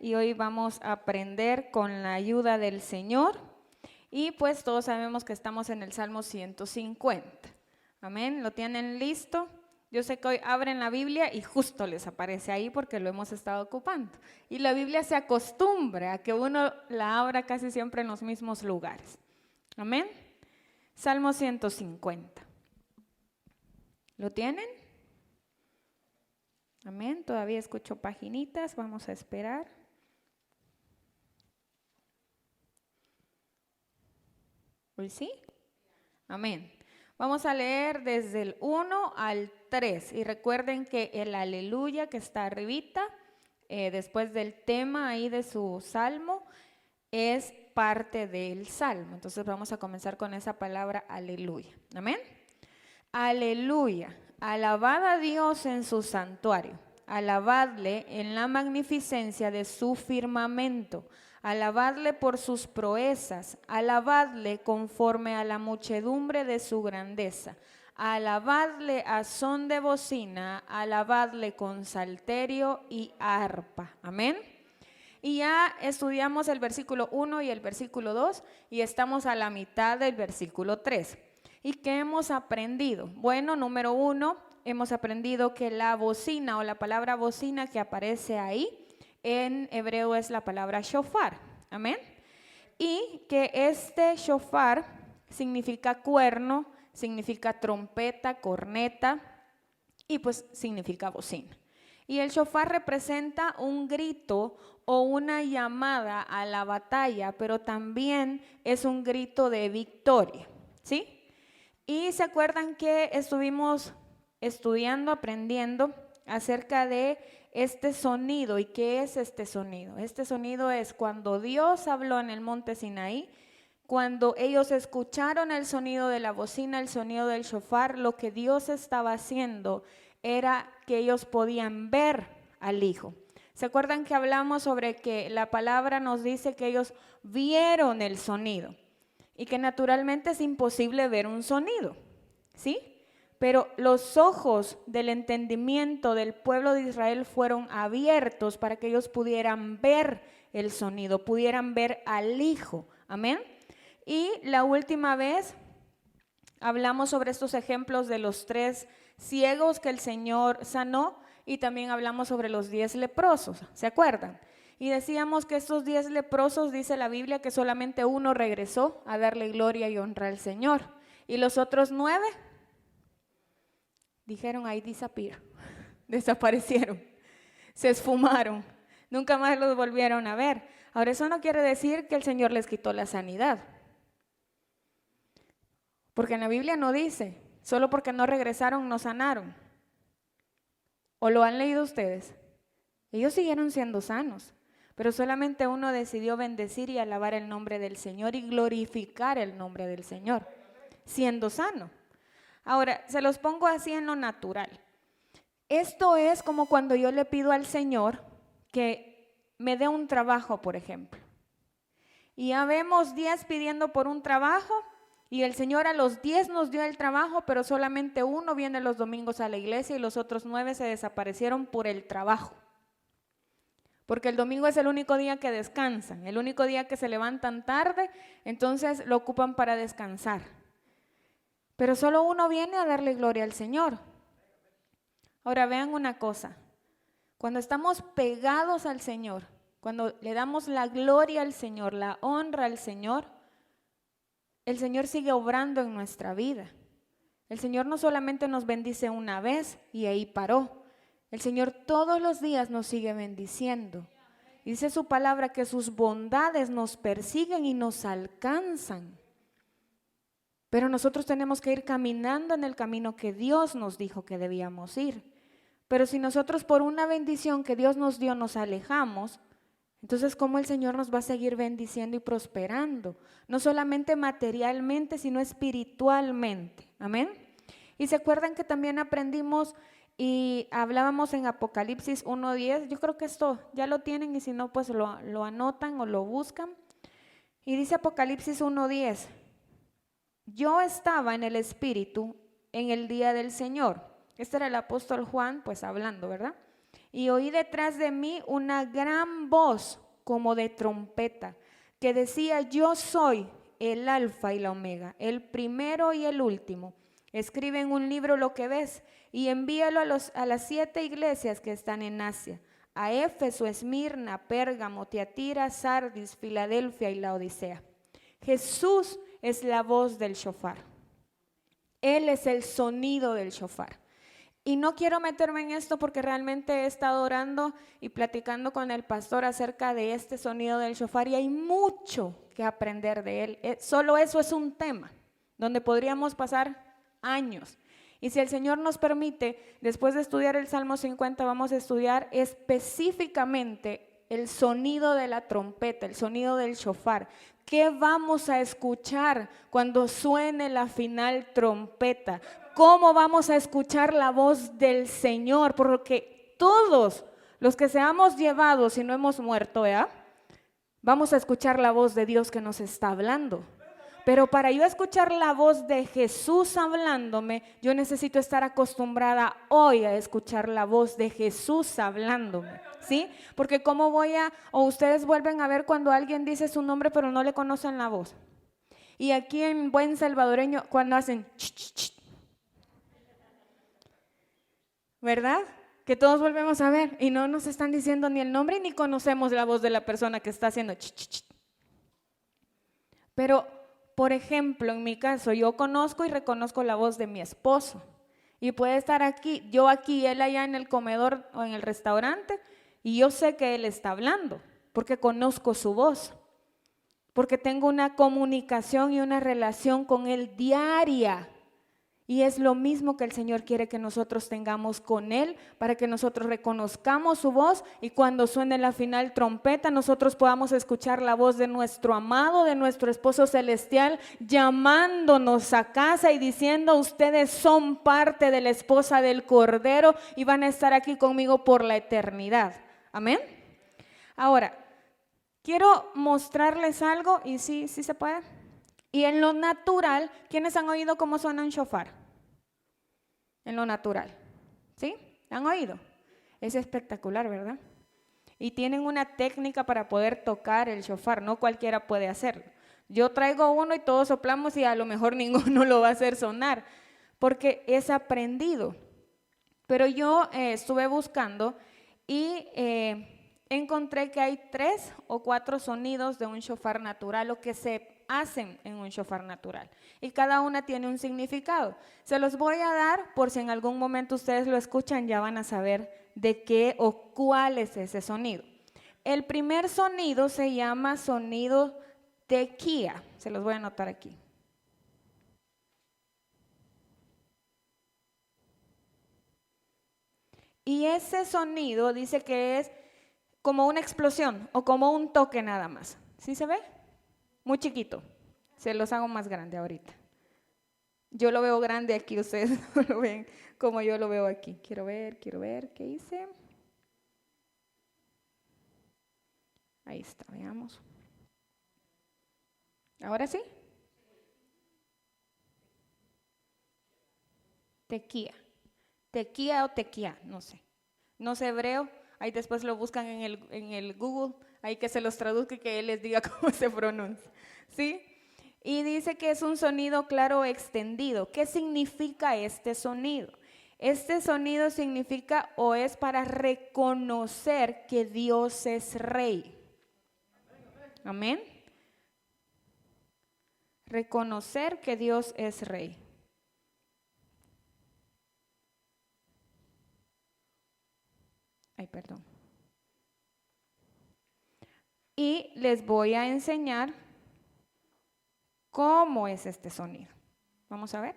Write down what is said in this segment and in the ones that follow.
y hoy vamos a aprender con la ayuda del Señor. Y pues todos sabemos que estamos en el Salmo 150. Amén, ¿lo tienen listo? Yo sé que hoy abren la Biblia y justo les aparece ahí porque lo hemos estado ocupando. Y la Biblia se acostumbra a que uno la abra casi siempre en los mismos lugares. Amén. Salmo 150. ¿Lo tienen? Amén, todavía escucho paginitas, vamos a esperar. ¿Hoy sí? Amén. Vamos a leer desde el 1 al 3 y recuerden que el aleluya que está arribita, después del tema ahí de su salmo, es parte del salmo. Entonces vamos a comenzar con esa palabra aleluya. Amén. Aleluya. Alabad a Dios en su santuario. Alabadle en la magnificencia de su firmamento. Alabadle por sus proezas, alabadle conforme a la muchedumbre de su grandeza, alabadle a son de bocina, alabadle con salterio y arpa. Amén. Y ya estudiamos el versículo 1 y el versículo 2 y estamos a la mitad del versículo 3. ¿Y qué hemos aprendido? Bueno, número 1, hemos aprendido que la bocina o la palabra bocina que aparece ahí, en hebreo es la palabra shofar, amén. Y que este shofar significa cuerno, significa trompeta, corneta y pues significa bocina. Y el shofar representa un grito o una llamada a la batalla, pero también es un grito de victoria, ¿sí? Y se acuerdan que estuvimos estudiando, aprendiendo acerca de este sonido. ¿Y qué es este sonido? Este sonido es cuando Dios habló en el monte Sinaí, cuando ellos escucharon el sonido de la bocina, el sonido del shofar, lo que Dios estaba haciendo era que ellos podían ver al Hijo. ¿Se acuerdan que hablamos sobre que la palabra nos dice que ellos vieron el sonido? Y que naturalmente es imposible ver un sonido, ¿sí? Pero los ojos del entendimiento del pueblo de Israel fueron abiertos para que ellos pudieran ver el sonido, pudieran ver al Hijo. Amén. Y la última vez hablamos sobre estos ejemplos de los 3 ciegos que el Señor sanó y también hablamos sobre los 10 leprosos, ¿se acuerdan? Y decíamos que estos 10 leprosos, dice la Biblia, que solamente uno regresó a darle gloria y honra al Señor. Y los otros 9 dijeron, I disappear, desaparecieron, se esfumaron, nunca más los volvieron a ver. Ahora eso no quiere decir que el Señor les quitó la sanidad. Porque en la Biblia no dice, solo porque no regresaron no sanaron. ¿O lo han leído ustedes? Ellos siguieron siendo sanos. Pero solamente uno decidió bendecir y alabar el nombre del Señor y glorificar el nombre del Señor, siendo sano. Ahora, se los pongo así en lo natural. Esto es como cuando yo le pido al Señor que me dé un trabajo, por ejemplo. Y ya vemos 10 pidiendo por un trabajo y el Señor a los 10 nos dio el trabajo, pero solamente uno viene los domingos a la iglesia y los otros 9 se desaparecieron por el trabajo. Porque el domingo es el único día que descansan, el único día que se levantan tarde, entonces lo ocupan para descansar. Pero solo uno viene a darle gloria al Señor. Ahora vean una cosa, cuando estamos pegados al Señor, cuando le damos la gloria al Señor, la honra al Señor, el Señor sigue obrando en nuestra vida. El Señor no solamente nos bendice una vez y ahí paró. El Señor todos los días nos sigue bendiciendo. Dice su palabra que sus bondades nos persiguen y nos alcanzan. Pero nosotros tenemos que ir caminando en el camino que Dios nos dijo que debíamos ir. Pero si nosotros por una bendición que Dios nos dio nos alejamos, entonces ¿cómo el Señor nos va a seguir bendiciendo y prosperando? No solamente materialmente, sino espiritualmente. Amén. Y se acuerdan que también aprendimos y hablábamos en Apocalipsis 1:10, yo creo que esto ya lo tienen y si no pues lo anotan o lo buscan. Y dice Apocalipsis 1:10, yo estaba en el Espíritu en el día del Señor. Este era el apóstol Juan pues hablando, ¿verdad? y oí detrás de mí una gran voz como de trompeta, que decía: yo soy el Alfa y la Omega, el primero y el último. Escribe en un libro lo que ves y envíalo a las 7 iglesias que están en Asia: a Éfeso, Esmirna, Pérgamo, Tiatira, Sardis, Filadelfia y Laodicea. Jesús es la voz del shofar. Él es el sonido del shofar. Y no quiero meterme en esto porque realmente he estado orando y platicando con el pastor acerca de este sonido del shofar y hay mucho que aprender de él. Solo eso es un tema donde podríamos pasar años. Y si el Señor nos permite, después de estudiar el Salmo 50, vamos a estudiar específicamente el sonido de la trompeta, el sonido del shofar. ¿Qué vamos a escuchar cuando suene la final trompeta? ¿Cómo vamos a escuchar la voz del Señor? Porque todos los que seamos llevados y no hemos muerto, vamos a escuchar la voz de Dios que nos está hablando. Pero para yo escuchar la voz de Jesús hablándome, yo necesito estar acostumbrada hoy a escuchar la voz de Jesús hablándome, ¿sí? Porque cómo o ustedes vuelven a ver cuando alguien dice su nombre pero no le conocen la voz. Y aquí en buen salvadoreño, cuando hacen ch, ch, ch, ¿verdad? Que todos volvemos a ver y no nos están diciendo ni el nombre ni conocemos la voz de la persona que está haciendo ch, ch, ch. Pero, por ejemplo, en mi caso, yo conozco y reconozco la voz de mi esposo. Y puede estar aquí, yo aquí, él allá en el comedor o en el restaurante, y yo sé que él está hablando, porque conozco su voz, porque tengo una comunicación y una relación con él diaria. Y es lo mismo que el Señor quiere que nosotros tengamos con Él, para que nosotros reconozcamos su voz y cuando suene la final trompeta, nosotros podamos escuchar la voz de nuestro amado, de nuestro esposo celestial, llamándonos a casa y diciendo: ustedes son parte de la esposa del Cordero y van a estar aquí conmigo por la eternidad. Amén. Ahora, quiero mostrarles algo y sí se puede. Y en lo natural, ¿quiénes han oído cómo suena un shofar? En lo natural, ¿sí? ¿Han oído? Es espectacular, ¿verdad? Y tienen una técnica para poder tocar el shofar, no cualquiera puede hacerlo. Yo traigo uno y todos soplamos y a lo mejor ninguno lo va a hacer sonar, porque es aprendido. Pero yo estuve buscando y encontré que hay 3 o 4 sonidos de un shofar natural o que se hacen en un shofar natural y cada una tiene un significado. Se los voy a dar por si en algún momento ustedes lo escuchan, ya van a saber de qué o cuál es ese sonido. El primer sonido se llama sonido tequía, se los voy a anotar aquí. Y ese sonido dice que es como una explosión o como un toque nada más. ¿Sí se ve? Muy chiquito. Se los hago más grande ahorita. Yo lo veo grande aquí, ustedes no lo ven como yo lo veo aquí. Quiero ver, ¿qué hice? Ahí está, veamos. ¿Ahora sí? Tequía. Tequía o tequía, no sé. No sé hebreo, ahí después lo buscan en el Google, ahí que se los traduzca y que él les diga cómo se pronuncia. ¿Sí? Y dice que es un sonido claro extendido. ¿Qué significa este sonido? Este sonido significa o es para reconocer que Dios es rey. Amén. Reconocer que Dios es rey. Ay, perdón. Y les voy a enseñar cómo es este sonido. Vamos a ver.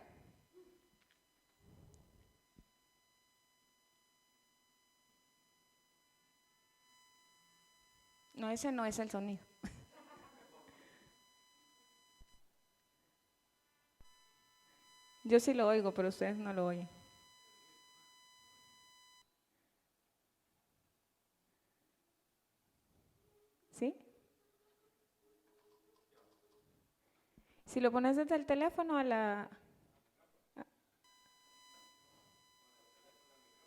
No, ese no es el sonido. Yo sí lo oigo, pero ustedes no lo oyen. ¿Sí? Si lo pones desde el teléfono a la...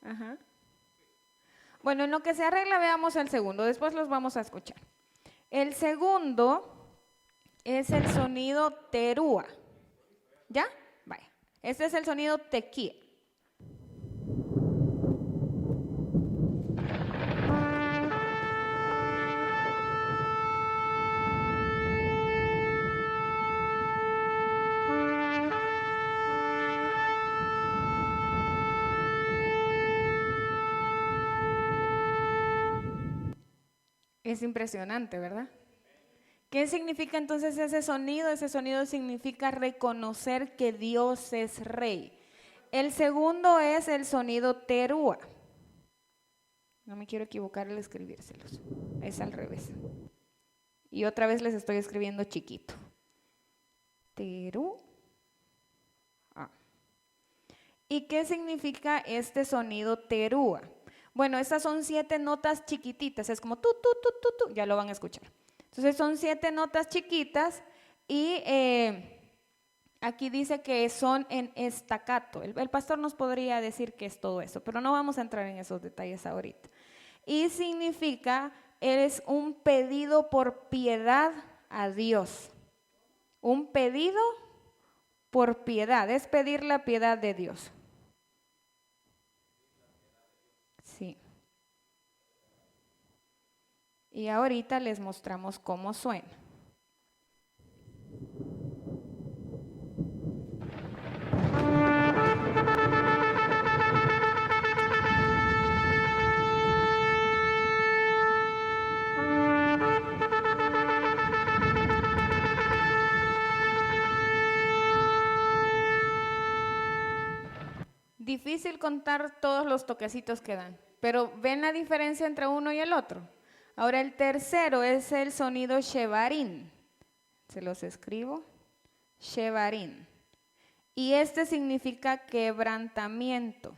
Ajá. Bueno, en lo que se arregla veamos el segundo, después los vamos a escuchar. El segundo es el sonido terúa. ¿Ya? Vaya. Este es el sonido tequía. Es impresionante, ¿verdad? ¿Qué significa entonces ese sonido? Ese sonido significa reconocer que Dios es rey. El segundo es el sonido terúa. No me quiero equivocar al escribírselos. Es al revés. Y otra vez les estoy escribiendo chiquito. Terúa. ¿Y qué significa este sonido terúa? Bueno, estas son 7 notas chiquititas, es como tu, ya lo van a escuchar. Entonces son 7 notas chiquitas y aquí dice que son en estacato. El pastor nos podría decir qué es todo eso, pero no vamos a entrar en esos detalles ahorita. Y significa, es un pedido por piedad a Dios. Un pedido por piedad, es pedir la piedad de Dios. Sí. Y ahorita les mostramos cómo suena. Difícil contar todos los toquecitos que dan, pero ¿ven la diferencia entre uno y el otro? Ahora el tercero es el sonido shevarín. Se los escribo. Shevarín. Y este significa quebrantamiento.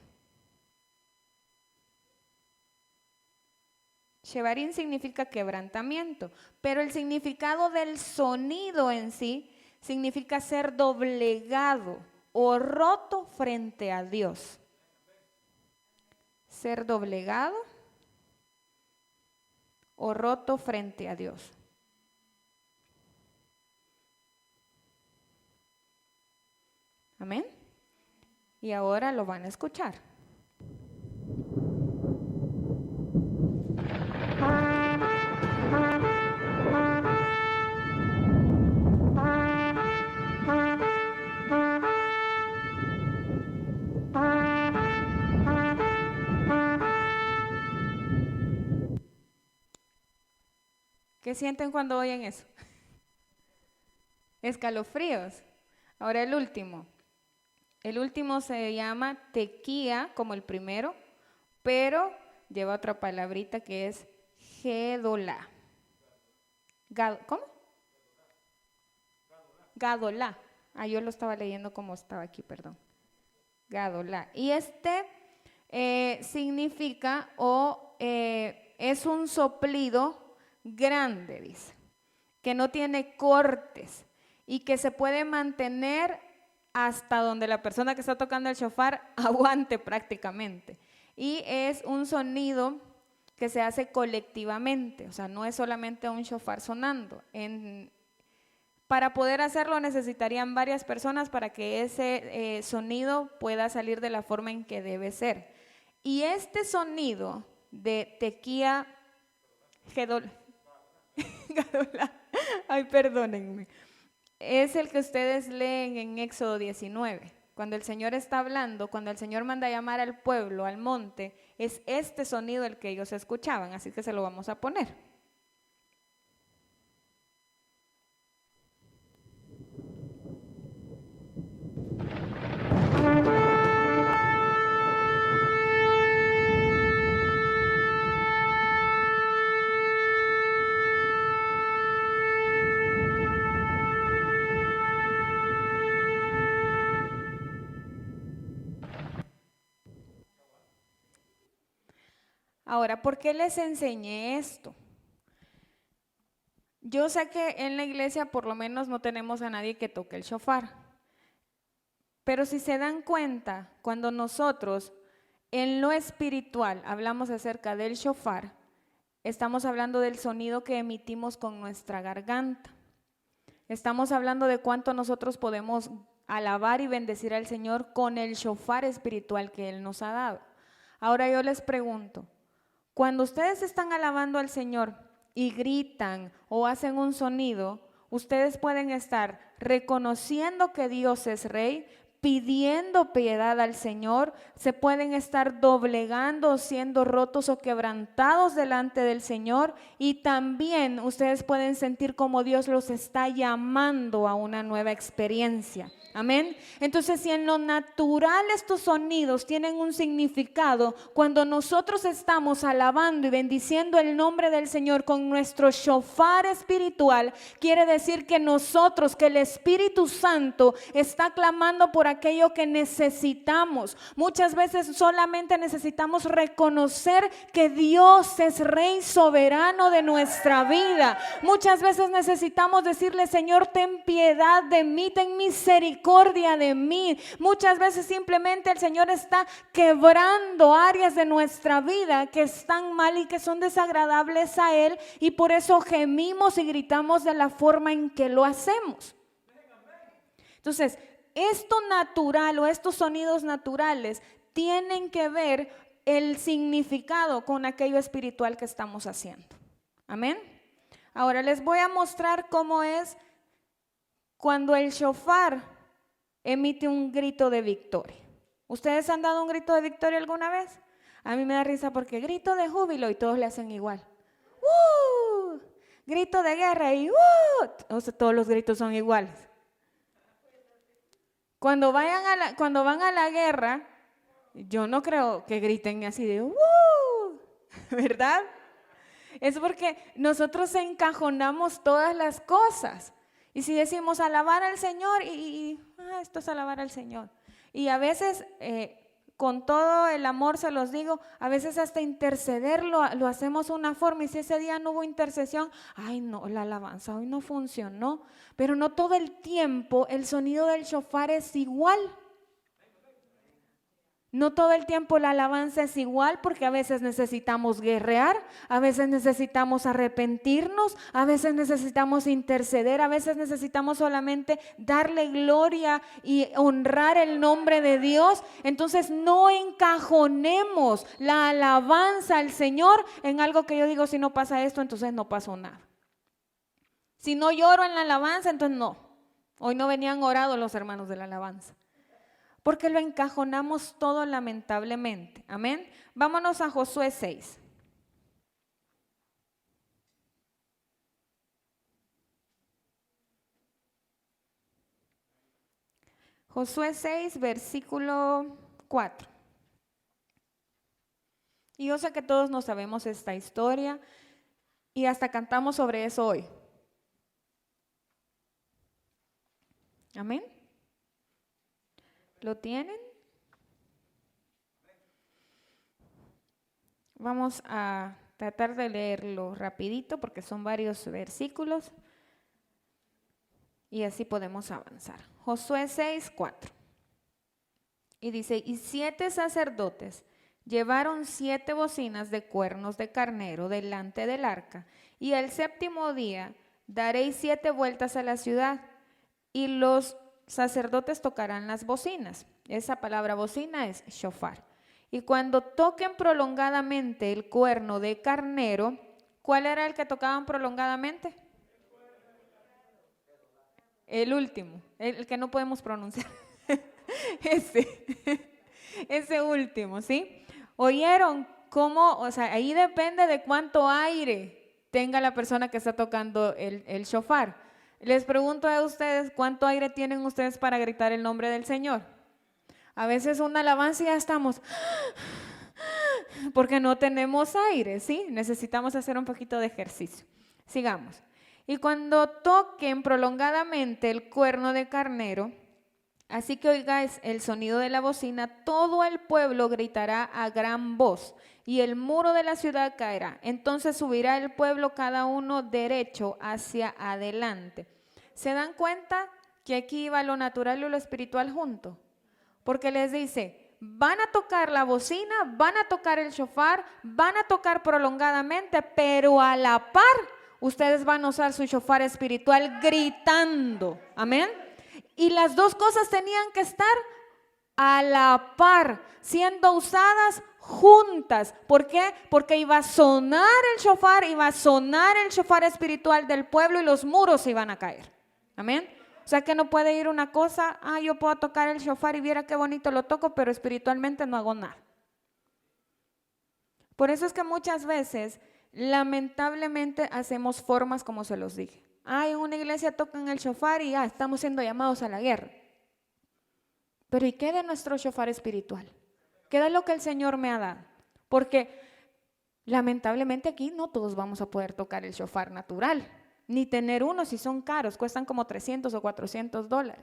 Shevarín significa quebrantamiento, pero el significado del sonido en sí significa ser doblegado o roto frente a Dios. Ser doblegado o roto frente a Dios. Amén. Y ahora lo van a escuchar. ¿Qué sienten cuando oyen eso? Escalofríos. Ahora el último. El último se llama tequía, como el primero, pero lleva otra palabrita que es gedolá. ¿Cómo? Gadolá. Yo lo estaba leyendo como estaba aquí, perdón. Gadolá. Y este significa es un soplido grande, dice, que no tiene cortes y que se puede mantener hasta donde la persona que está tocando el shofar aguante prácticamente. Y es un sonido que se hace colectivamente, o sea, no es solamente un shofar sonando. Para poder hacerlo necesitarían varias personas para que ese sonido pueda salir de la forma en que debe ser. Y este sonido de tequía, ay, perdónenme, es el que ustedes leen en Éxodo 19. Cuando el Señor está hablando, cuando el Señor manda a llamar al pueblo, al monte, es este sonido el que ellos escuchaban, así que se lo vamos a poner. Ahora, ¿por qué les enseñé esto? Yo sé que en la iglesia por lo menos no tenemos a nadie que toque el shofar, pero si se dan cuenta, cuando nosotros En lo espiritual, hablamos acerca del shofar, estamos hablando del sonido que emitimos con nuestra garganta. Estamos hablando de cuánto nosotros podemos alabar y bendecir al Señor con el shofar espiritual que Él nos ha dado. Ahora yo les pregunto, cuando ustedes están alabando al Señor y gritan o hacen un sonido, ustedes pueden estar reconociendo que Dios es Rey, pidiendo piedad al Señor, se pueden estar doblegando, siendo rotos o quebrantados delante del Señor, y también ustedes pueden sentir como Dios los está llamando a una nueva experiencia. Amén. Entonces, si en lo natural estos sonidos tienen un significado, cuando nosotros estamos alabando y bendiciendo el nombre del Señor con nuestro shofar espiritual, quiere decir que nosotros, que el Espíritu Santo está clamando por aquello que necesitamos. Muchas veces solamente necesitamos reconocer que Dios es Rey soberano de nuestra vida. Muchas veces necesitamos decirle: Señor, ten piedad de mí, ten misericordia de mí. Muchas veces simplemente el Señor está quebrando áreas de nuestra vida que están mal y que son desagradables a Él, y por eso gemimos y gritamos de la forma en que lo hacemos. Entonces, esto natural o estos sonidos naturales tienen que ver el significado con aquello espiritual que estamos haciendo. Amén. Ahora les voy a mostrar cómo es cuando el shofar emite un grito de victoria. ¿Ustedes han dado un grito de victoria alguna vez? A mí me da risa porque grito de júbilo y todos le hacen igual. Grito de guerra y o sea, todos los gritos son iguales. Cuando van a la guerra, yo no creo que griten así de ¿verdad? Es porque nosotros encajonamos todas las cosas. Y si decimos alabar al Señor, esto es alabar al Señor. Y a veces, con todo el amor se los digo, a veces hasta interceder lo hacemos de una forma. Y si ese día no hubo intercesión, ay no, la alabanza hoy no funcionó. Pero no todo el tiempo el sonido del shofar es igual. No todo el tiempo la alabanza es igual, porque a veces necesitamos guerrear, a veces necesitamos arrepentirnos, a veces necesitamos interceder, a veces necesitamos solamente darle gloria y honrar el nombre de Dios. Entonces no encajonemos la alabanza al Señor en algo que yo digo: si no pasa esto, entonces no pasó nada. Si no lloro en la alabanza, entonces no. Hoy no venían orados los hermanos de la alabanza. Porque lo encajonamos todo, lamentablemente. Amén. Vámonos a Josué 6. Josué 6, versículo 4. Y yo sé que todos nos sabemos esta historia y hasta cantamos sobre eso hoy. Amén. ¿Lo tienen? Vamos a tratar de leerlo rapidito porque son varios versículos y así podemos avanzar. Josué 6, 4. Y dice: y 7 sacerdotes llevaron 7 bocinas de cuernos de carnero delante del arca, y el 7º día daréis 7 vueltas a la ciudad, y los sacerdotes tocarán las bocinas. Esa palabra bocina es shofar. Y cuando toquen prolongadamente el cuerno de carnero, ¿cuál era el que tocaban prolongadamente? El último, el que no podemos pronunciar. Ese último, ¿sí? ¿Oyeron cómo? O sea, ahí depende de cuánto aire tenga la persona que está tocando el shofar. Les pregunto a ustedes, ¿cuánto aire tienen ustedes para gritar el nombre del Señor? A veces una alabanza y ya estamos, porque no tenemos aire, ¿sí? Necesitamos hacer un poquito de ejercicio. Sigamos. Y cuando toquen prolongadamente el cuerno de carnero, así que oigáis el sonido de la bocina, todo el pueblo gritará a gran voz, y el muro de la ciudad caerá. Entonces subirá el pueblo cada uno derecho hacia adelante. ¿Se dan cuenta que aquí va lo natural y lo espiritual junto? Porque les dice, van a tocar la bocina, van a tocar el shofar, van a tocar prolongadamente, pero a la par ustedes van a usar su shofar espiritual gritando. Amén. Y las dos cosas tenían que estar a la par, siendo usadas juntas. ¿Por qué? Porque iba a sonar el shofar espiritual del pueblo y los muros iban a caer. Amén. O sea que no puede ir una cosa, yo puedo tocar el shofar y viera qué bonito lo toco, pero espiritualmente no hago nada. Por eso es que muchas veces, lamentablemente, hacemos formas como se los dije. En una iglesia tocan el shofar y estamos siendo llamados a la guerra. Pero ¿y qué de nuestro shofar espiritual? ¿Qué de lo que el Señor me ha dado? Porque lamentablemente aquí no todos vamos a poder tocar el shofar natural, ni tener uno si son caros, cuestan como $300 o $400.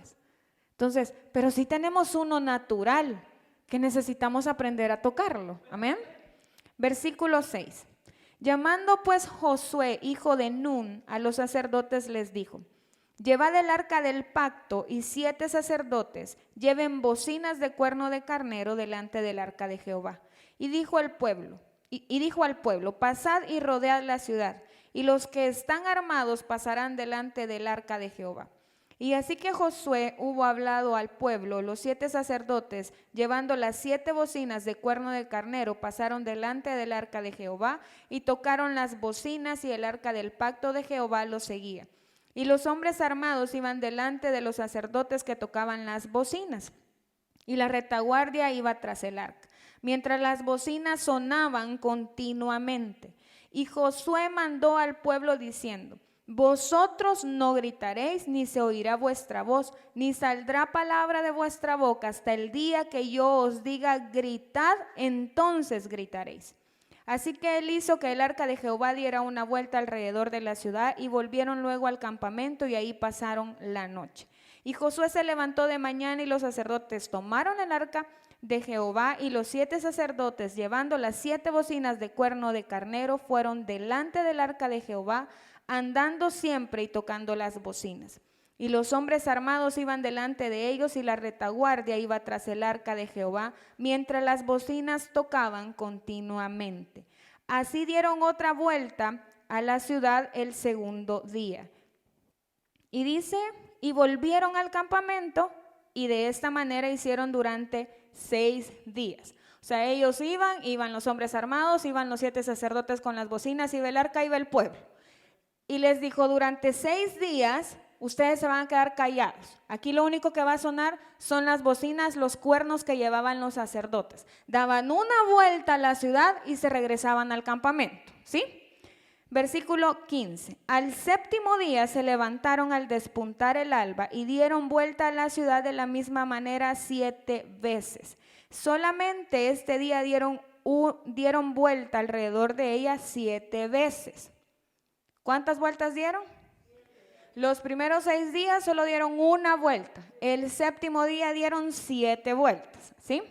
Entonces, pero sí tenemos uno natural que necesitamos aprender a tocarlo. Amén. Versículo 6. Llamando pues Josué, hijo de Nun, a los sacerdotes les dijo: llevad el arca del pacto y 7 sacerdotes lleven bocinas de cuerno de carnero delante del arca de Jehová. Y dijo al pueblo, pasad y rodead la ciudad, y los que están armados pasarán delante del arca de Jehová. Y así que Josué hubo hablado al pueblo, los 7 sacerdotes, llevando las 7 bocinas de cuerno de carnero, pasaron delante del arca de Jehová y tocaron las bocinas, y el arca del pacto de Jehová los seguía. Y los hombres armados iban delante de los sacerdotes que tocaban las bocinas, y la retaguardia iba tras el arca, mientras las bocinas sonaban continuamente. Y Josué mandó al pueblo diciendo: vosotros no gritaréis, ni se oirá vuestra voz, ni saldrá palabra de vuestra boca hasta el día que yo os diga gritad, entonces gritaréis. Así que él hizo que el arca de Jehová diera una vuelta alrededor de la ciudad, y volvieron luego al campamento, y ahí pasaron la noche. Y Josué se levantó de mañana, y los sacerdotes tomaron el arca de Jehová, y los 7 sacerdotes, llevando las 7 bocinas de cuerno de carnero, fueron delante del arca de Jehová, andando siempre y tocando las bocinas. Y los hombres armados iban delante de ellos, y la retaguardia iba tras el arca de Jehová, mientras las bocinas tocaban continuamente. Así dieron otra vuelta a la ciudad el segundo día. Y dice, y volvieron al campamento, y de esta manera hicieron durante 6 días. O sea, ellos iban los hombres armados, iban los 7 sacerdotes con las bocinas, iba el arca, iba el pueblo. Y les dijo, durante 6 días ustedes se van a quedar callados. Aquí lo único que va a sonar son las bocinas, los cuernos que llevaban los sacerdotes. Daban una vuelta a la ciudad y se regresaban al campamento, ¿sí? Versículo 15. Al 7º día se levantaron al despuntar el alba y dieron vuelta a la ciudad de la misma manera 7 veces. Solamente este día dieron vuelta alrededor de ella 7 veces. ¿Cuántas vueltas dieron? Los primeros 6 días solo dieron una vuelta. El 7º día dieron 7 vueltas, ¿sí?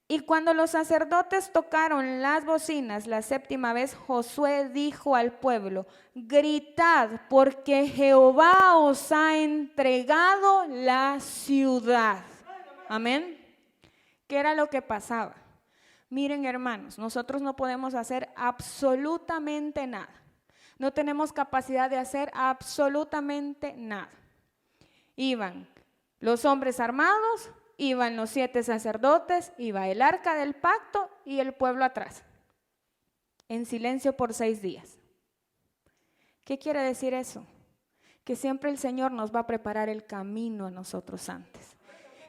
Y cuando los sacerdotes tocaron las bocinas la 7ª vez, Josué dijo al pueblo: gritad, porque Jehová os ha entregado la ciudad. Amén. ¿Qué era lo que pasaba? Miren, hermanos, nosotros no podemos hacer absolutamente nada. No tenemos capacidad de hacer absolutamente nada. Iban los hombres armados, iban los 7 sacerdotes, iba el arca del pacto y el pueblo atrás, en silencio por 6 días. ¿Qué quiere decir eso? Que siempre el Señor nos va a preparar el camino a nosotros antes.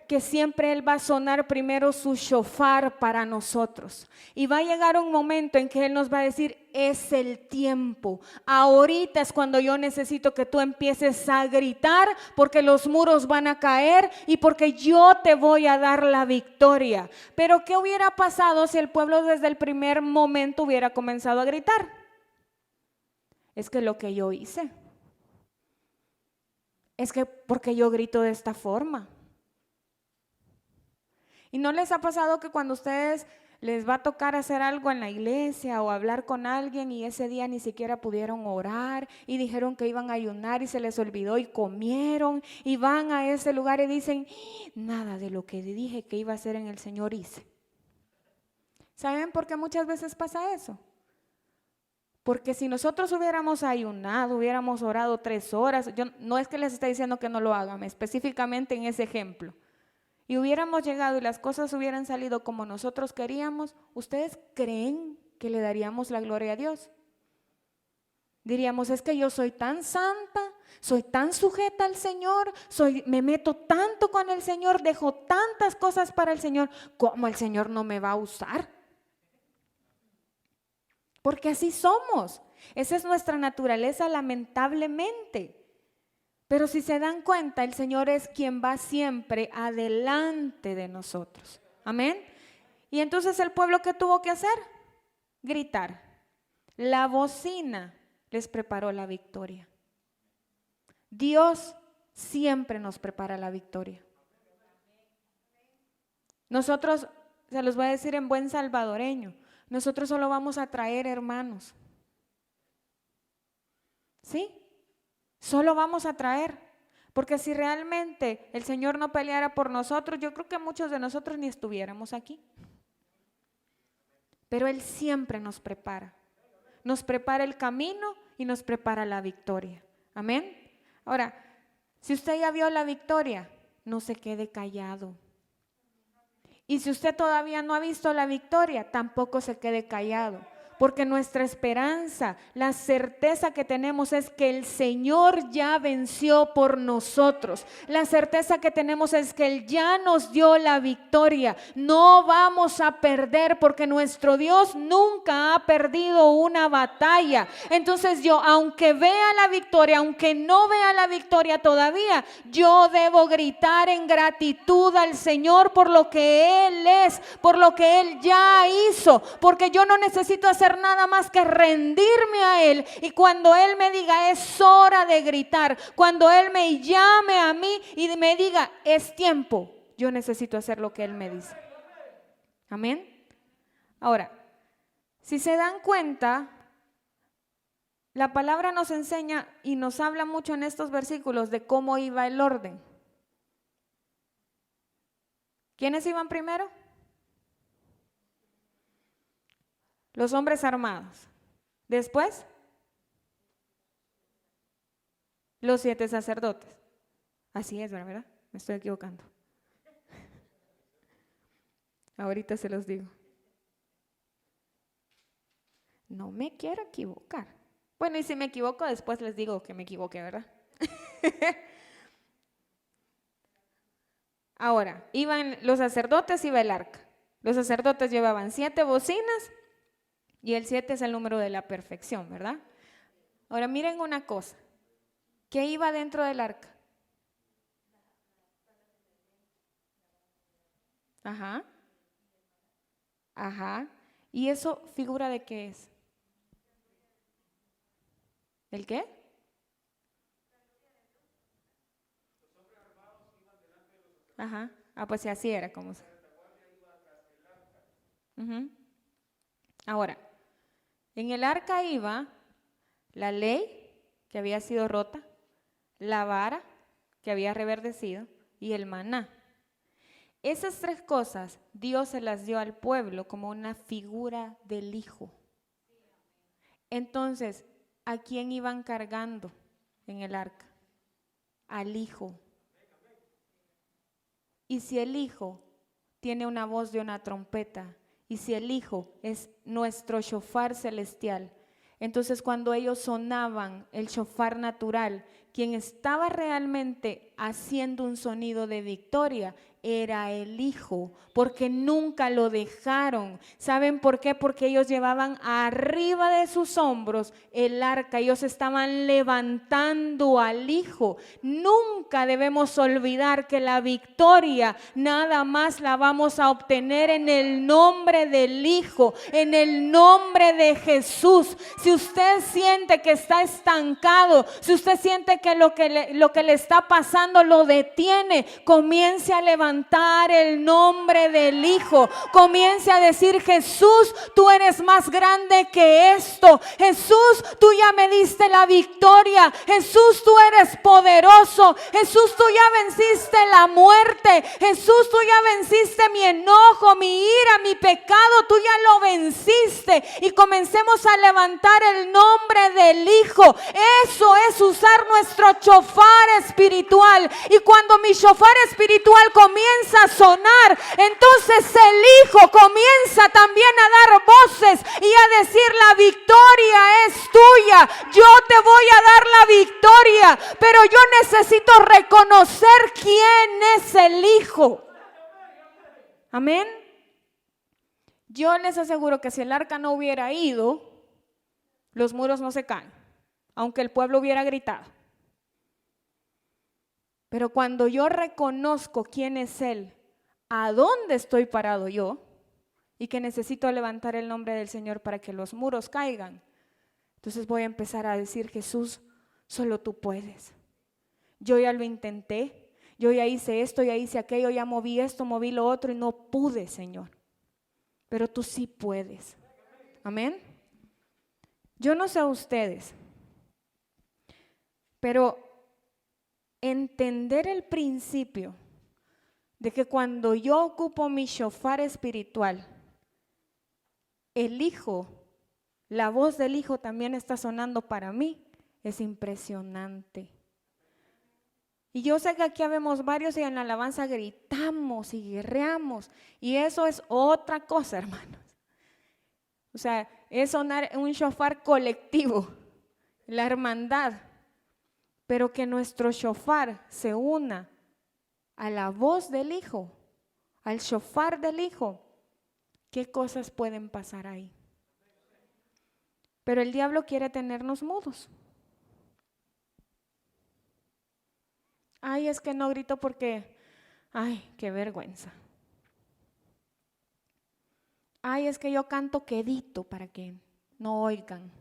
Que siempre Él va a sonar primero su shofar para nosotros. Y va a llegar un momento en que Él nos va a decir, es el tiempo. Ahorita es cuando yo necesito que tú empieces a gritar, porque los muros van a caer y porque yo te voy a dar la victoria. Pero ¿qué hubiera pasado si el pueblo desde el primer momento hubiera comenzado a gritar? Es que lo que yo hice. Es que porque yo grito de esta forma. ¿Y no les ha pasado que cuando ustedes les va a tocar hacer algo en la iglesia o hablar con alguien y ese día ni siquiera pudieron orar y dijeron que iban a ayunar y se les olvidó y comieron y van a ese lugar y dicen, nada de lo que dije que iba a hacer en el Señor hice. ¿Saben por qué muchas veces pasa eso? Porque si nosotros hubiéramos ayunado, hubiéramos orado 3 horas, yo no es que les esté diciendo que no lo hagan, específicamente en ese ejemplo, y hubiéramos llegado y las cosas hubieran salido como nosotros queríamos, ¿ustedes creen que le daríamos la gloria a Dios? Diríamos, es que yo soy tan santa, soy tan sujeta al Señor, me meto tanto con el Señor, dejo tantas cosas para el Señor, ¿cómo el Señor no me va a usar? Porque así somos, esa es nuestra naturaleza lamentablemente. Pero si se dan cuenta, el Señor es quien va siempre adelante de nosotros. Amén. Y entonces el pueblo, ¿qué tuvo que hacer? Gritar. La bocina les preparó la victoria. Dios siempre nos prepara la victoria. Nosotros, se los voy a decir en buen salvadoreño, nosotros solo vamos a traer hermanos. ¿Sí? Solo vamos a traer, porque si realmente el Señor no peleara por nosotros, yo creo que muchos de nosotros ni estuviéramos aquí. Pero Él siempre nos prepara el camino y nos prepara la victoria. Amén. Ahora, si usted ya vio la victoria, no se quede callado. Y si usted todavía no ha visto la victoria, tampoco se quede callado. Porque nuestra esperanza, la certeza que tenemos es que el Señor ya venció por nosotros. La certeza que tenemos es que Él ya nos dio la victoria. No vamos a perder porque nuestro Dios nunca ha perdido una batalla. Entonces yo, aunque vea la victoria, aunque no vea la victoria todavía, yo debo gritar en gratitud al Señor por lo que Él es, por lo que Él ya hizo, porque yo no necesito hacer nada más que rendirme a Él, y cuando Él me diga es hora de gritar, cuando Él me llame a mí y me diga es tiempo, yo necesito hacer lo que Él me dice. Amén. Ahora, si se dan cuenta, la palabra nos enseña y nos habla mucho en estos versículos de cómo iba el orden. ¿Quiénes iban primero? Los hombres armados. Después, los 7 sacerdotes. Así es, ¿verdad? Me estoy equivocando. Ahorita se los digo. No me quiero equivocar. Bueno, y si me equivoco, después les digo que me equivoqué, ¿verdad? Ahora, iban los sacerdotes, iba el arca. Los sacerdotes llevaban 7 bocinas. Y el 7 es el número de la perfección, ¿verdad? Ahora miren una cosa. ¿Qué iba dentro del arca? Ajá. Ajá. ¿Y eso figura de qué es? ¿El qué? Ajá. Ah, pues sí, así era como. Uh-huh. Ahora, en el arca iba la ley que había sido rota, la vara que había reverdecido y el maná. Esas 3 cosas Dios se las dio al pueblo como una figura del Hijo. Entonces, ¿a quién iban cargando en el arca? Al Hijo. Y si el Hijo tiene una voz de una trompeta, y si el Hijo es nuestro shofar celestial, entonces cuando ellos sonaban el shofar natural, quien estaba realmente haciendo un sonido de victoria era el Hijo, porque nunca lo dejaron. ¿Saben por qué? Porque ellos llevaban arriba de sus hombros el arca, ellos estaban levantando al Hijo. Nunca debemos olvidar que la victoria nada más la vamos a obtener en el nombre del Hijo, en el nombre de Jesús. Si usted siente que está estancado, si usted siente que lo que le está pasando pasando lo detiene, comience a levantar el nombre del Hijo. Comience a decir: Jesús, tú eres más grande que esto. Jesús, tú ya me diste la victoria. Jesús, tú eres poderoso. Jesús, tú ya venciste la muerte. Jesús, tú ya venciste mi enojo, mi ira, mi pecado. Tú ya lo venciste. Y comencemos a levantar el nombre del Hijo. Eso es usar nuestro shofar espiritual. Y cuando mi shofar espiritual comienza a sonar, entonces el Hijo comienza también a dar voces y a decir: la victoria es tuya, yo te voy a dar la victoria. Pero yo necesito reconocer quién es el Hijo. Amén. Yo les aseguro que si el arca no hubiera ido, los muros no se caen, aunque el pueblo hubiera gritado. Pero cuando yo reconozco quién es Él, a dónde estoy parado yo, y que necesito levantar el nombre del Señor para que los muros caigan, entonces voy a empezar a decir: Jesús, solo tú puedes. Yo ya lo intenté, yo ya hice esto, ya hice aquello, ya moví esto, moví lo otro y no pude, Señor. Pero tú sí puedes. Amén. Yo no sé a ustedes, pero entender el principio de que cuando yo ocupo mi shofar espiritual, el Hijo, la voz del Hijo también está sonando para mí, es impresionante. Y yo sé que aquí habemos varios y en la alabanza gritamos y guerreamos, y eso es otra cosa, hermanos. O sea, es sonar un shofar colectivo, la hermandad, pero que nuestro shofar se una a la voz del Hijo, al shofar del Hijo. ¿Qué cosas pueden pasar ahí? Pero el diablo quiere tenernos mudos. Ay, es que no grito porque, ay, qué vergüenza. Ay, es que yo canto quedito para que no oigan.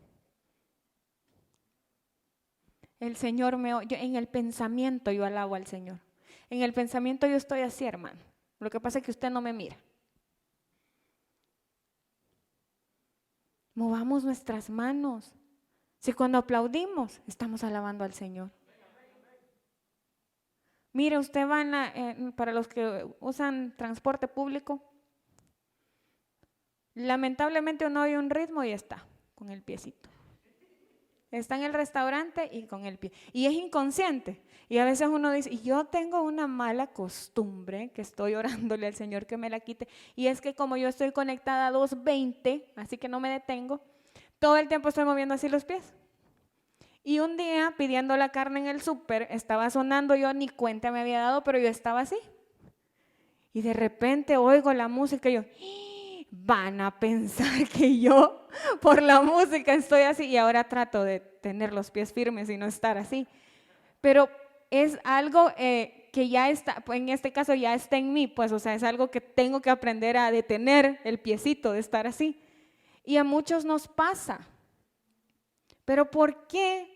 El Señor me oye. En el pensamiento yo alabo al Señor. En el pensamiento yo estoy así, hermano. Lo que pasa es que usted no me mira. Movamos nuestras manos. Si cuando aplaudimos, estamos alabando al Señor. Mire, usted va para los que usan transporte público, lamentablemente uno oye un ritmo y está con el piecito. Está en el restaurante y con el pie. Y es inconsciente. Y a veces uno dice: y yo tengo una mala costumbre que estoy orándole al Señor que me la quite. Y es que como yo estoy conectada a 220, así que no me detengo, todo el tiempo estoy moviendo así los pies. Y un día pidiendo la carne en el súper, estaba sonando, yo ni cuenta me había dado, pero yo estaba así. Y de repente oigo la música y yo: van a pensar que yo por la música estoy así. Y ahora trato de tener los pies firmes y no estar así. Pero es algo que ya está, en este caso ya está en mí, pues, o sea, es algo que tengo que aprender a detener el piecito de estar así. Y a muchos nos pasa. Pero ¿por qué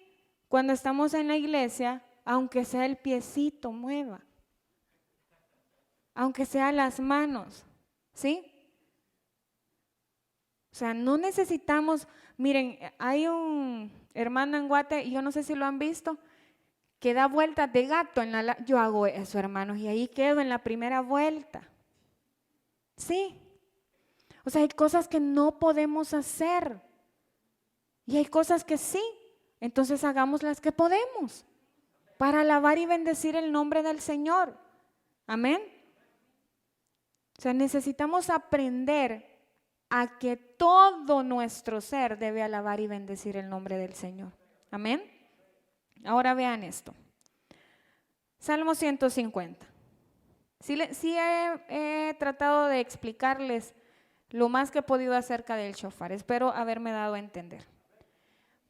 cuando estamos en la iglesia, aunque sea el piecito mueva? Aunque sea las manos, ¿sí? O sea, no necesitamos, miren, hay un hermano en Guate, y yo no sé si lo han visto, que da vueltas de gato en la... Yo hago eso, hermanos, y ahí quedo en la primera vuelta. Sí. O sea, hay cosas que no podemos hacer. Y hay cosas que sí. Entonces hagamos las que podemos para alabar y bendecir el nombre del Señor. Amén. O sea, necesitamos aprender a que todo nuestro ser debe alabar y bendecir el nombre del Señor. Amén. Ahora vean esto. Salmo 150. Sí he tratado de explicarles lo más que he podido acerca del shofar. Espero haberme dado a entender.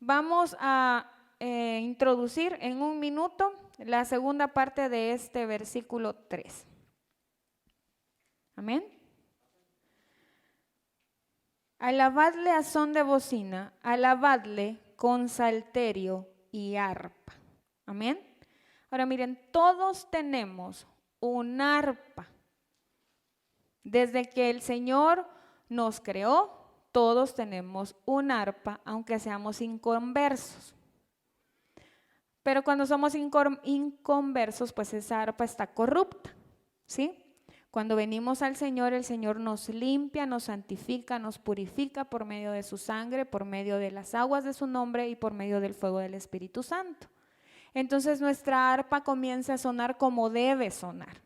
Vamos a introducir en un minuto la segunda parte de este versículo 3. Amén. Alabadle a son de bocina, alabadle con salterio y arpa. Amén. Ahora miren, todos tenemos un arpa. Desde que el Señor nos creó, todos tenemos un arpa, aunque seamos inconversos. Pero cuando somos inconversos, pues esa arpa está corrupta, ¿sí? Cuando venimos al Señor, el Señor nos limpia, nos santifica, nos purifica por medio de su sangre, por medio de las aguas de su nombre y por medio del fuego del Espíritu Santo. Entonces nuestra arpa comienza a sonar como debe sonar.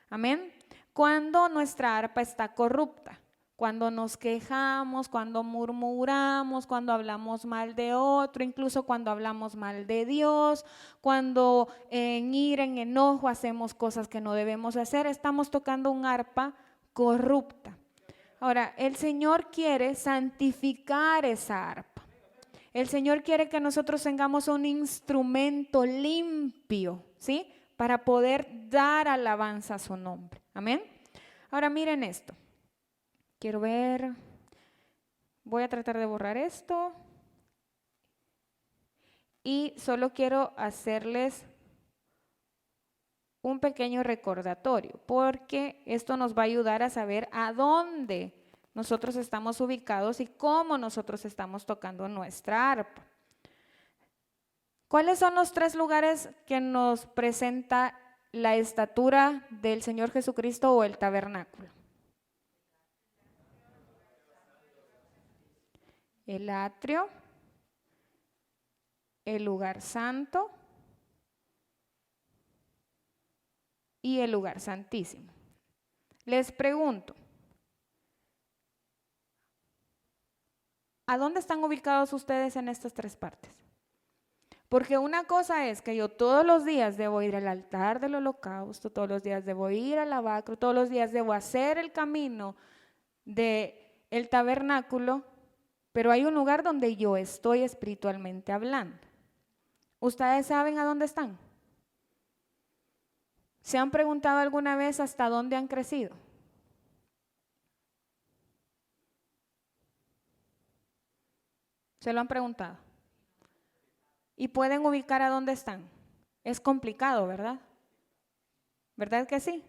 Amén. Cuando nuestra arpa está corrupta, cuando nos quejamos, cuando murmuramos, cuando hablamos mal de otro, incluso cuando hablamos mal de Dios, cuando en ira, en enojo hacemos cosas que no debemos hacer, estamos tocando un arpa corrupta. Ahora, el Señor quiere santificar esa arpa. El Señor quiere que nosotros tengamos un instrumento limpio, ¿sí? Para poder dar alabanza a su nombre. Amén. Ahora miren esto. Quiero ver. Voy a tratar de borrar esto. Y solo quiero hacerles un pequeño recordatorio, porque esto nos va a ayudar a saber a dónde nosotros estamos ubicados y cómo nosotros estamos tocando nuestra arpa. ¿Cuáles son los 3 lugares que nos presenta la estatura del Señor Jesucristo o el tabernáculo? El atrio, el lugar santo y el lugar santísimo. Les pregunto, ¿a dónde están ubicados ustedes en estas 3 partes? Porque una cosa es que yo todos los días debo ir al altar del holocausto, todos los días debo ir al lavacro, todos los días debo hacer el camino del tabernáculo, pero hay un lugar donde yo estoy espiritualmente hablando. ¿Ustedes saben a dónde están? ¿Se han preguntado alguna vez hasta dónde han crecido? ¿Se lo han preguntado? ¿Y pueden ubicar a dónde están? Es complicado, ¿verdad? ¿Verdad que sí?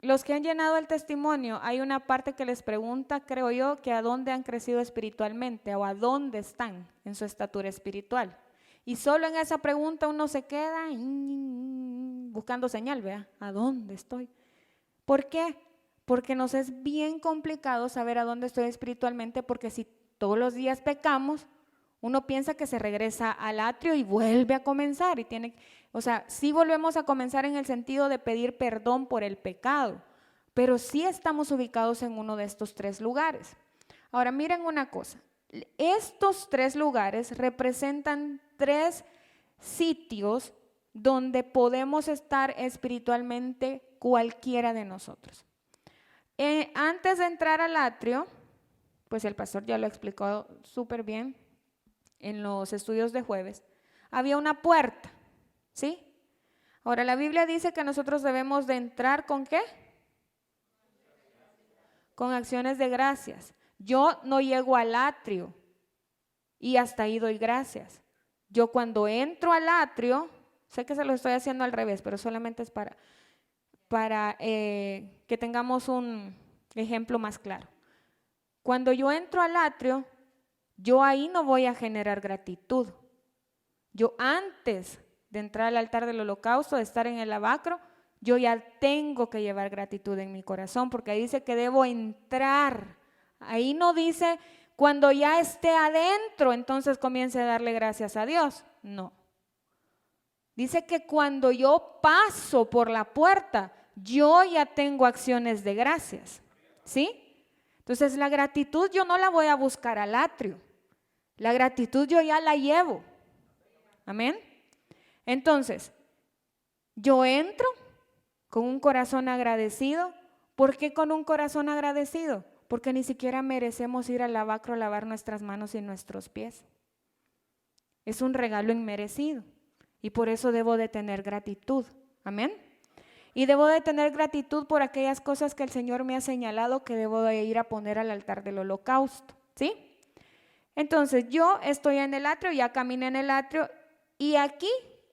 Los que han llenado el testimonio, hay una parte que les pregunta, creo yo, que a dónde han crecido espiritualmente o a dónde están en su estatura espiritual. Y solo en esa pregunta uno se queda buscando señal, ¿vea? ¿A dónde estoy? ¿Por qué? Porque nos es bien complicado saber a dónde estoy espiritualmente, porque si todos los días pecamos, uno piensa que se regresa al atrio y vuelve a comenzar y sí volvemos a comenzar en el sentido de pedir perdón por el pecado, pero sí estamos ubicados en uno de estos 3 lugares. Ahora miren una cosa, estos 3 lugares representan 3 sitios donde podemos estar espiritualmente cualquiera de nosotros. Antes de entrar al atrio, pues el pastor ya lo explicó súper bien en los estudios de jueves, había una puerta, ¿sí? Ahora la Biblia dice que nosotros debemos de entrar ¿con qué? Con acciones de gracias. Yo no llego al atrio y hasta ahí doy gracias. Yo cuando entro al atrio, sé que se lo estoy haciendo al revés, pero solamente es para que tengamos un ejemplo más claro. Cuando yo entro al atrio, yo ahí no voy a generar gratitud. Yo antes de entrar al altar del holocausto, de estar en el lavacro, yo ya tengo que llevar gratitud en mi corazón, porque ahí dice que debo entrar. Ahí no dice cuando ya esté adentro, entonces comience a darle gracias a Dios. No. Dice que cuando yo paso por la puerta, yo ya tengo acciones de gracias. ¿Sí? Entonces la gratitud yo no la voy a buscar al atrio. La gratitud yo ya la llevo. Amén. Entonces, yo entro con un corazón agradecido. ¿Por qué con un corazón agradecido? Porque ni siquiera merecemos ir al lavacro a lavar nuestras manos y nuestros pies. Es un regalo inmerecido y por eso debo de tener gratitud. Amén. Y debo de tener gratitud por aquellas cosas que el Señor me ha señalado que debo de ir a poner al altar del holocausto. ¿Sí? Entonces yo estoy en el atrio, ya caminé en el atrio y aquí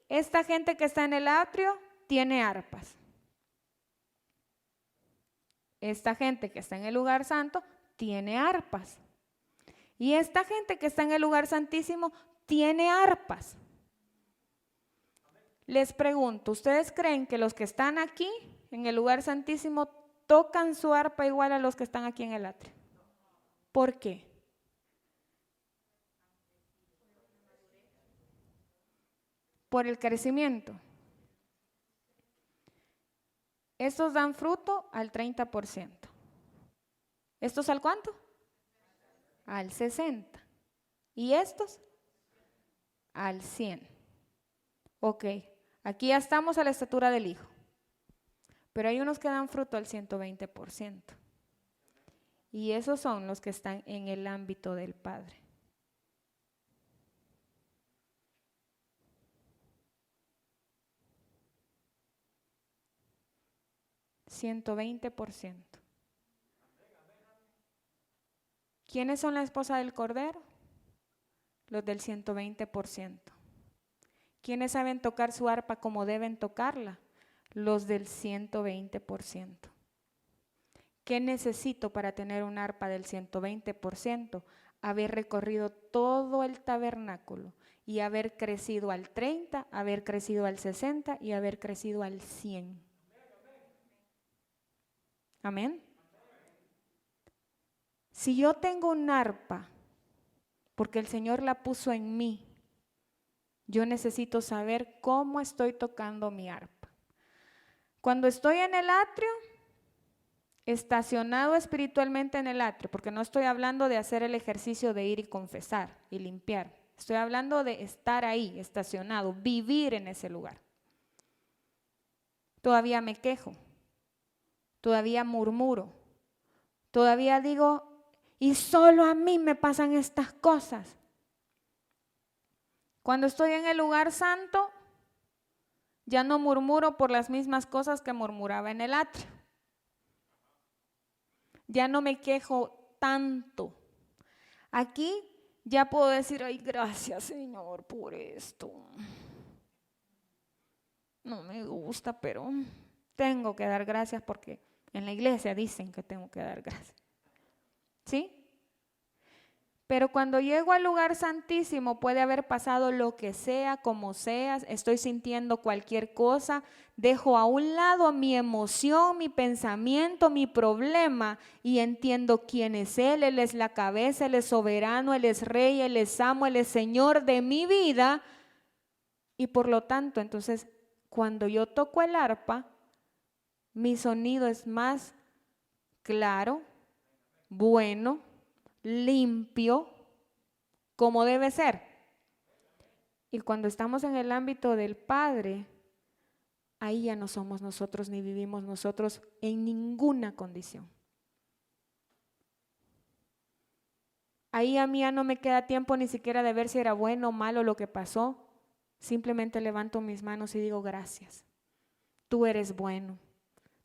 esta gente que está en el atrio tiene arpas. Esta gente que está en el lugar santo tiene arpas. Y esta gente que está en el lugar santísimo tiene arpas. Les pregunto, ¿ustedes creen que los que están aquí en el lugar santísimo tocan su arpa igual a los que están aquí en el atrio? ¿Por qué? Por el crecimiento. Estos dan fruto al 30%. ¿Estos al cuánto? Al 60%. ¿Y estos? Al 100%. Ok, aquí ya estamos a la estatura del Hijo. Pero hay unos que dan fruto al 120%. Y esos son los que están en el ámbito del Padre. 120%. ¿Quiénes son la esposa del Cordero? Los del 120%. ¿Quiénes saben tocar su arpa como deben tocarla? Los del 120%. ¿Qué necesito para tener un arpa del 120%? Haber recorrido todo el tabernáculo y haber crecido al 30, haber crecido al 60 y haber crecido al 100. Amén. Si yo tengo un arpa, porque el Señor la puso en mí, yo necesito saber cómo estoy tocando mi arpa. Cuando estoy en el atrio, estacionado espiritualmente en el atrio, porque no estoy hablando de hacer el ejercicio de ir y confesar y limpiar. Estoy hablando de estar ahí, estacionado, vivir en ese lugar. Todavía me quejo, todavía murmuro, todavía digo, y solo a mí me pasan estas cosas. Cuando estoy en el lugar santo, ya no murmuro por las mismas cosas que murmuraba en el atrio. Ya no me quejo tanto. Aquí ya puedo decir, ay, gracias Señor por esto. No me gusta, pero tengo que dar gracias porque en la iglesia dicen que tengo que dar gracias. ¿Sí? Pero cuando llego al lugar santísimo puede haber pasado lo que sea, como sea, estoy sintiendo cualquier cosa, dejo a un lado mi emoción, mi pensamiento, mi problema y entiendo quién es Él es la cabeza, Él es soberano, Él es rey, Él es amo, Él es Señor de mi vida. Y por lo tanto, entonces, cuando yo toco el arpa, mi sonido es más claro, bueno, limpio, como debe ser. Y cuando estamos en el ámbito del Padre, ahí ya no somos nosotros ni vivimos nosotros en ninguna condición. Ahí a mí ya no me queda tiempo ni siquiera de ver si era bueno o malo lo que pasó. Simplemente levanto mis manos y digo gracias. Tú eres bueno.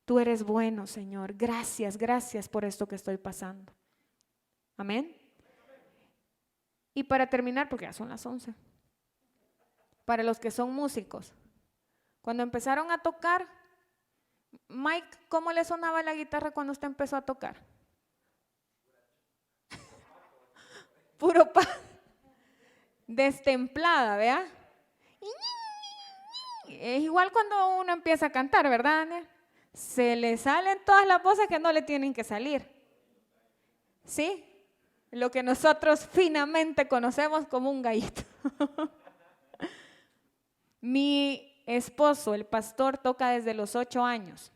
Tú eres bueno, Señor. Gracias, gracias por esto que estoy pasando. Amén. Y para terminar, porque ya son las 11, para los que son músicos, cuando empezaron a tocar, Mike, ¿cómo le sonaba la guitarra cuando usted empezó a tocar? Puro destemplada, ¿vea? Es igual cuando uno empieza a cantar, ¿verdad, Daniel? Se le salen todas las voces que no le tienen que salir. ¿Sí? Lo que nosotros finamente conocemos como un gallito. Mi esposo, el pastor, toca desde los 8 años.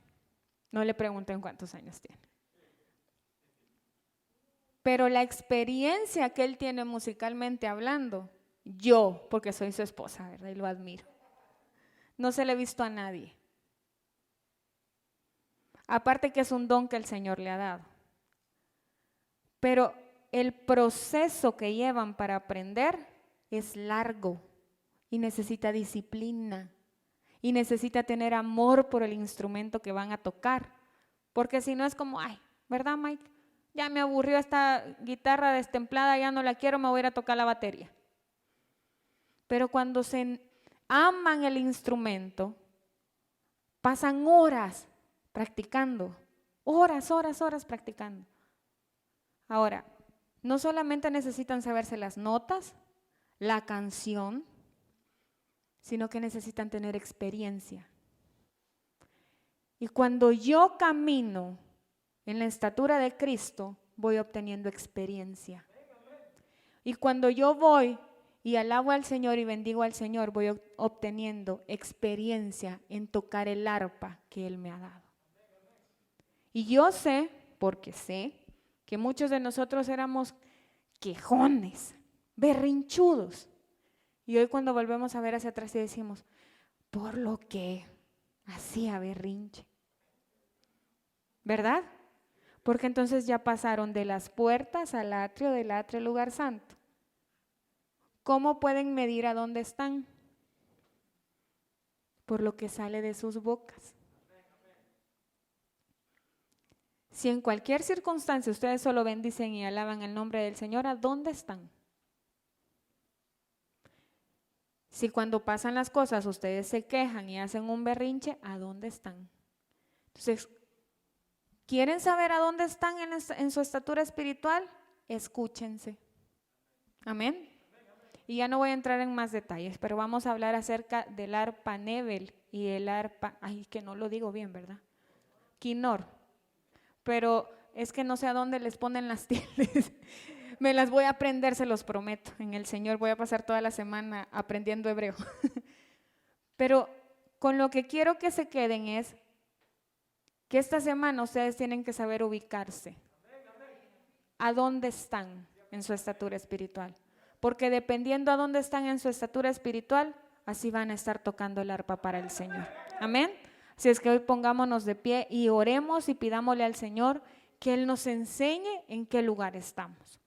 No le pregunten cuántos años tiene. Pero la experiencia que él tiene musicalmente hablando, yo, porque soy su esposa, ¿verdad? Y lo admiro. No se le he visto a nadie. Aparte que es un don que el Señor le ha dado. Pero el proceso que llevan para aprender es largo y necesita disciplina y necesita tener amor por el instrumento que van a tocar. Porque si no es como, ay, ¿verdad, Mike? Ya me aburrió esta guitarra destemplada, ya no la quiero, me voy a ir a tocar la batería. Pero cuando aman el instrumento, pasan horas practicando, horas practicando. Ahora, no solamente necesitan saberse las notas, la canción, sino que necesitan tener experiencia. Y cuando yo camino en la estatura de Cristo, voy obteniendo experiencia. Y cuando yo voy y alabo al Señor y bendigo al Señor, voy obteniendo experiencia en tocar el arpa que Él me ha dado. Y yo sé, porque sé, que muchos de nosotros éramos quejones, berrinchudos. Y hoy cuando volvemos a ver hacia atrás y decimos, por lo que hacía berrinche. ¿Verdad? Porque entonces ya pasaron de las puertas al atrio, del atrio al lugar santo. ¿Cómo pueden medir a dónde están? Por lo que sale de sus bocas. Si en cualquier circunstancia ustedes solo bendicen y alaban el nombre del Señor, ¿a dónde están? Si cuando pasan las cosas ustedes se quejan y hacen un berrinche, ¿a dónde están? Entonces, ¿quieren saber a dónde están en su estatura espiritual? Escúchense. Amén. Y ya no voy a entrar en más detalles, pero vamos a hablar acerca del arpa Nebel y el arpa, ay, que no lo digo bien, ¿verdad? Quinor. Pero es que no sé a dónde les ponen las tildes. Me las voy a aprender, se los prometo. En el Señor voy a pasar toda la semana aprendiendo hebreo. Pero con lo que quiero que se queden es que esta semana ustedes tienen que saber ubicarse. ¿A dónde están en su estatura espiritual? Porque dependiendo a dónde están en su estatura espiritual, así van a estar tocando el arpa para el Señor. Amén. Así es que hoy pongámonos de pie y oremos y pidámosle al Señor que Él nos enseñe en qué lugar estamos.